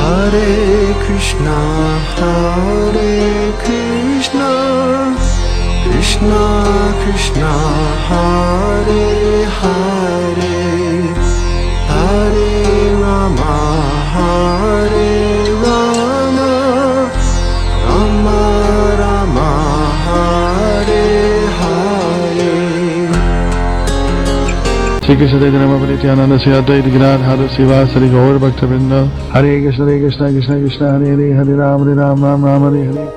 Hare Krishna, Hare Krishna, Krishna Krishna, Hare Hare, Hare Rama, Hare Rama, Rama Rama, Hare Hare. Shri Krishna Chaitanya Mahaprabhu Sri Advaita Gadadhara Srivasari Gaur Bhakta-vrinda. Hare Krishna, Krishna Krishna, Hare Hare, Hare Ram, Ram Ram, Hare Hare.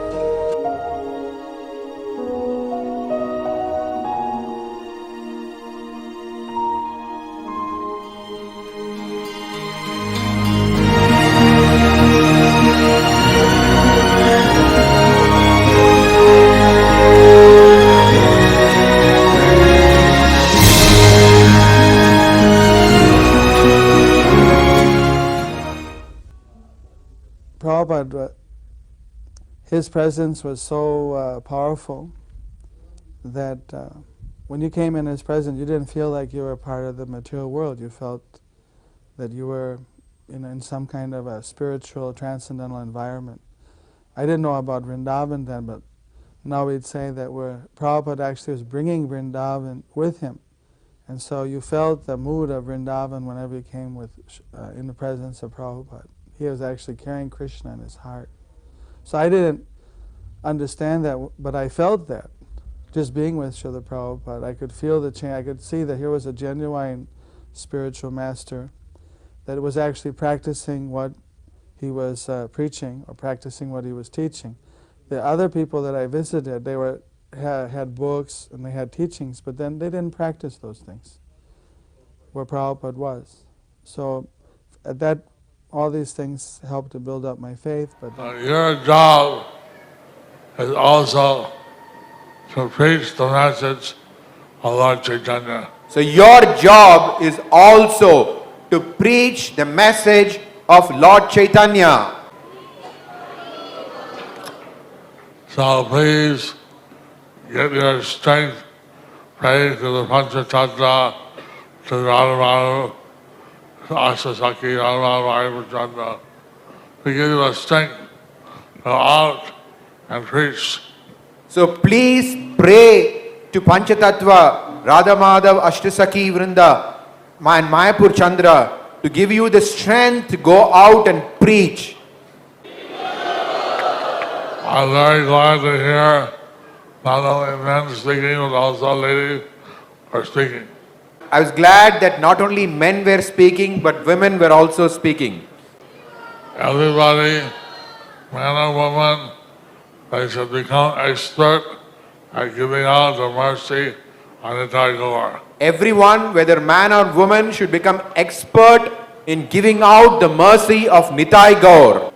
Prabhupada, his presence was so powerful that when you came in his presence, you didn't feel like you were part of the material world. You felt that you were in some kind of a spiritual, transcendental environment. I didn't know about Vrindavan then, but now we'd say that Prabhupada actually was bringing Vrindavan with him. And so you felt the mood of Vrindavan whenever you came in the presence of Prabhupada. He was actually carrying Krishna in his heart. So I didn't understand that, but I felt that. Just being with Srila Prabhupada, I could feel the change. I could see that here was a genuine spiritual master that was actually practicing what he was preaching, or practicing what he was teaching. The other people that I visited, they had books and they had teachings, but then they didn't practice those things where Prabhupada was. So at that, all these things helped to build up my faith. But your job is also to preach the message of Lord Chaitanya. So your job is also to preach the message of Lord Chaitanya. So please get your strength, pray to the Panchatattva, to Radharani, to Asasaki, Radharani, Chandra. We give you a strength to go out and preach. So please pray to Panchatattva, Radha Madhav, Ashtasaki Vrinda, and Mayapur Chandra to give you the strength to go out and preach. I'm very glad to hear not only men speaking, but also ladies are speaking. I was glad that not only men were speaking, but women were also speaking. Everybody, man or woman, they should become expert at giving out the mercy on the Tagore. Everyone, whether man or woman, should become expert in giving out the mercy of Nitai Gaur.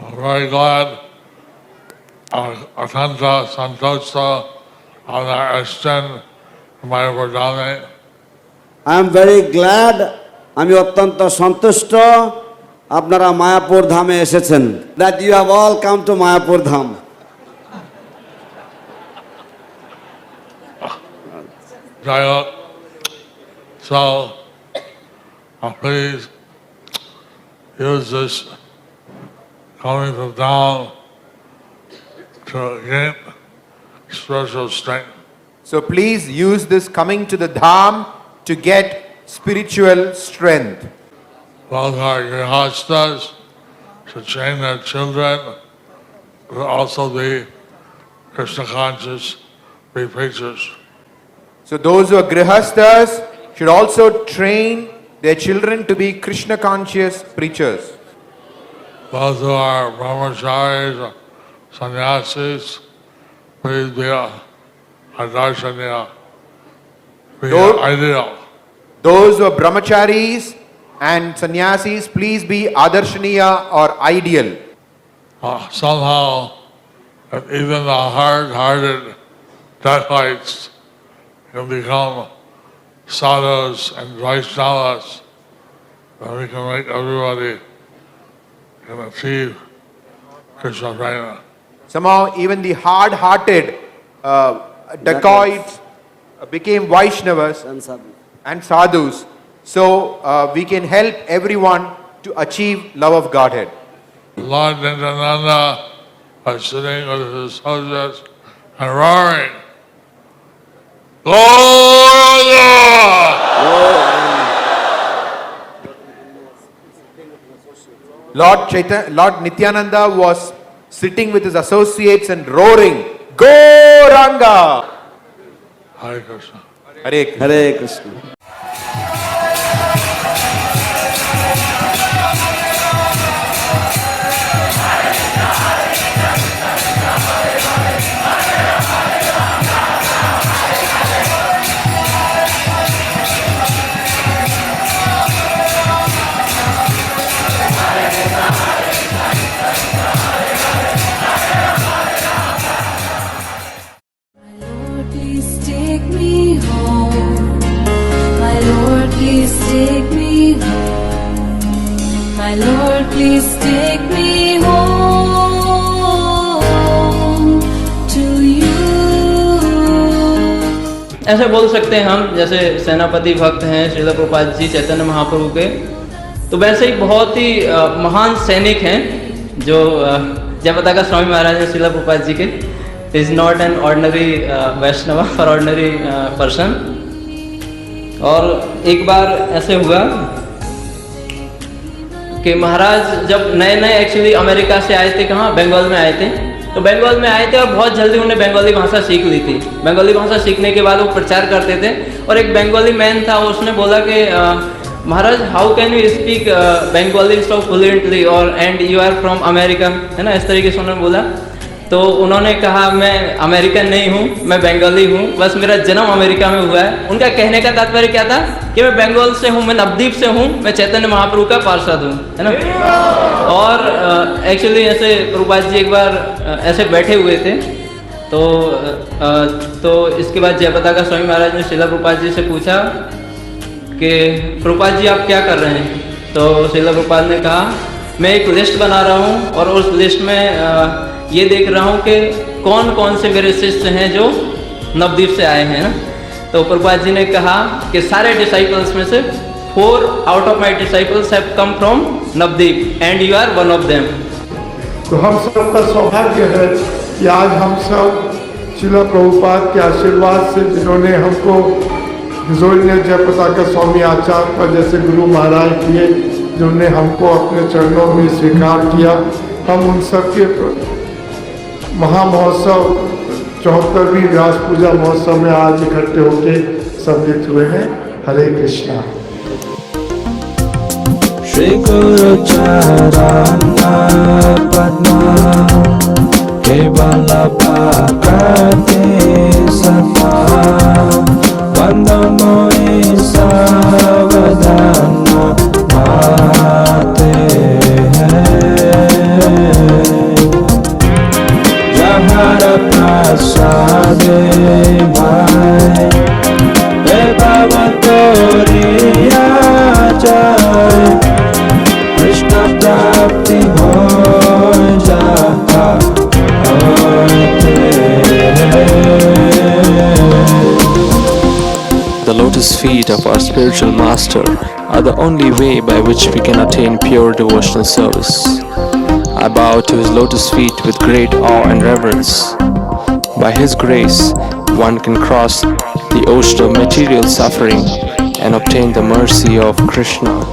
I'm very glad Atanta Santosha on our extend my Vardhani. I am very glad, আমি অত্যন্ত সন্তুষ্ট আপনারা মায়াপুর ধামে এসেছেন, that you have all come to Mayapur Dham. So, please use this coming from down to gain spiritual strength. So please use this coming to the Dham to get spiritual strength. Both our grihastas to train their children to also be Krishna conscious, be preachers. So those who are grihastas should also train their children to be Krishna conscious preachers. Those who are brahmacharis, sannyasis, please be a darsaniya, be ideal. Those who are brahmacharis and sannyasis, please be adarshaniya or ideal. Somehow, even the hard-hearted Dacoits can become sadhus and Vaishnavas, and we can make everybody can achieve Krishna prema. Somehow even the hard-hearted dacoits became Vaishnavas and sadhus. So we can help everyone to achieve love of Godhead. Lord Nityananda was sitting with his soldiers and roaring, Gloria! Lord Nityananda was sitting with his associates and roaring, Gauranga! Hare Krishna. Hare Krishna. Hare Krishna. Lord, please take me home. My Lord, please take me home. My Lord, please take me home to you. ऐसे बोल सकते हैं हम, जैसे सेनापति भक्त हैं श्रील प्रभुपाद जी चैतन्य महाप्रभु के, तो वैसे ही बहुत ही महान सैनिक हैं जो जयपताका स्वामी महाराज हैं श्रील प्रभुपाद जी के. Is not an ordinary Vaishnava for ordinary person. और एक बार ऐसे हुआ कि महाराज जब नए नए एक्चुअली अमेरिका से आए थे, कहाँ, बंगाल में आए थे. तो बंगाल में आए थे और बहुत जल्दी उन्होंने बंगाली भाषा सीख ली थी. बंगाली भाषा सीखने के बाद वो प्रचार करते थे. और एक बंगाली मैन था, उसने बोला कि महाराज how can you speak Bengali so fluently और and you are from America, है ना, इस तरीके से उन्होंने बोला. तो उन्होंने कहा मैं अमेरिकन नहीं हूँ, मैं बंगाली हूँ, बस मेरा जन्म अमेरिका में हुआ है. उनका कहने का तात्पर्य क्या था कि मैं बंगाल से हूँ, मैं नवद्वीप से हूँ, मैं चैतन्य महाप्रभु का पार्षद हूँ, है ना. और एक्चुअली ऐसे प्रभुपाद जी एक बार ऐसे बैठे हुए थे. तो इसके बाद जयपताका स्वामी महाराज ने श्रीला प्रभुपाद जी से पूछा कि प्रभुपाद जी आप क्या कर रहे हैं. तो श्रीला प्रभुपाद ने कहा मैं एक लिस्ट बना रहा हूँ और उस लिस्ट में ये देख रहा हूँ कि कौन कौन से मेरे शिष्य हैं जो नवद्वीप से आए हैं ना. तो प्रभुपाद जी ने कहा कि सारे डिसाइपल्स में से 4 out of my disciples have come from Navadvipa and you are one of them. तो हम सब का सौभाग्य है कि आज हम सब श्रीला प्रभुपाद के आशीर्वाद से, जिन्होंने हमको जयपताका स्वामी आचार्य पर जैसे गुरु महाराज किए, जिन्होंने हमको अपने चरणों में स्वीकार किया, हम उन सब के महामहोत्सव 74वीं व्यास पूजा महोत्सव में आज इकट्ठे होके सम्मिलित हुए हैं. हरे Krishna. Shri Guru Charana Padma Kevala Bhakti Sata Vandamo Savadana Bhate Jahara Prasade Bhai Bhavatoriya Jai Krishna Prapti Ho Jata The lotus feet of our spiritual master are the only way by which we can attain pure devotional service. I bow to his lotus feet with great awe and reverence. By his grace, one can cross the ocean of material suffering and obtain the mercy of Krishna.